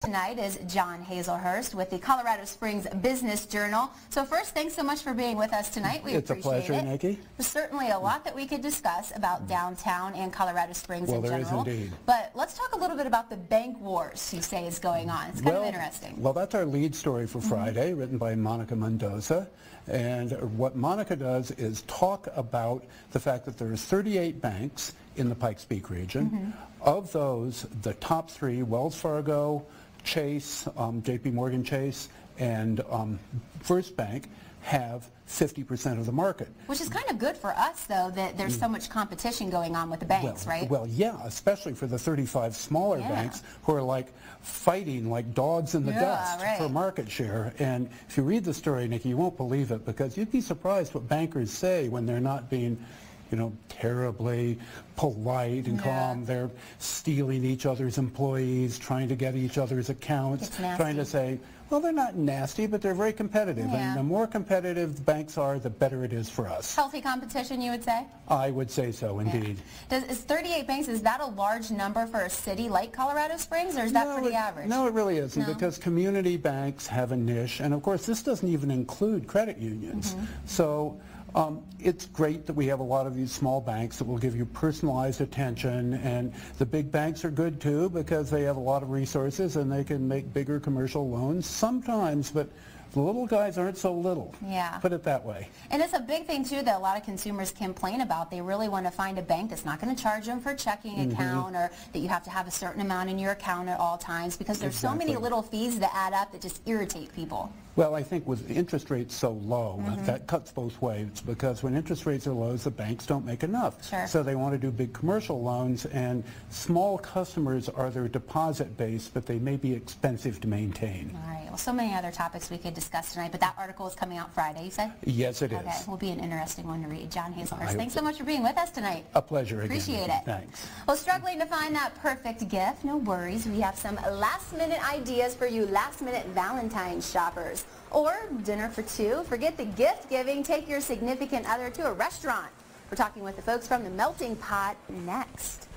Tonight is John Hazlehurst with the Colorado Springs Business Journal. So first, thanks so much for being with us tonight. We appreciate it. It's a pleasure, Nikki. There's certainly a lot that we could discuss about downtown and Colorado Springs in general. Well, there is indeed. But let's talk a little bit about the bank wars you say is going on. It's kind of interesting. Well, that's our lead story for Friday, written by Monica Mendoza. And what Monica does is talk about the fact that there are 38 banks in the Pikes Peak region. Of those, the top three, Wells Fargo, Chase, JP Morgan Chase, and First Bank, have 50% of the market. Which is kind of good for us, though, that there's so much competition going on with the banks, right? Well, yeah, especially for the 35 smaller banks who are like fighting like dogs in the dust for market share. And if you read the story, Nikki, you won't believe it, because you'd be surprised what bankers say when they're not being, you know, terribly polite and calm. They're stealing each other's employees, trying to get each other's accounts, trying to say, well, they're not nasty, but they're very competitive. And the more competitive banks are, the better it is for us. Healthy competition, you would say? I would say so, indeed. Is 38 banks, is that a large number for a city like Colorado Springs, or is that pretty average? No, it really isn't, because community banks have a niche. And, of course, this doesn't even include credit unions. So it's great that we have a lot of these small banks that will give you personalized attention, and the big banks are good too because they have a lot of resources and they can make bigger commercial loans sometimes, but the little guys aren't so little. Put it that way. And it's a big thing too that a lot of consumers complain about. They really want to find a bank that's not going to charge them for a checking account, or that you have to have a certain amount in your account at all times, because there's so many little fees that add up that just irritate people. Well, I think with interest rates so low, that cuts both ways, because when interest rates are low, the banks don't make enough. So they want to do big commercial loans, and small customers are their deposit base, but they may be expensive to maintain. All right. Well, so many other topics we could discuss tonight, but that article is coming out Friday, you said? Yes, it is. Okay. Will be an interesting one to read. John Hazlehurst, thanks so much for being with us tonight. A pleasure again. Appreciate it. Thanks. Well, struggling to find that perfect gift? No worries. We have some last-minute ideas for you last-minute Valentine's shoppers. Or dinner for two. Forget the gift giving. Take your significant other to a restaurant. We're talking with the folks from the Melting Pot next.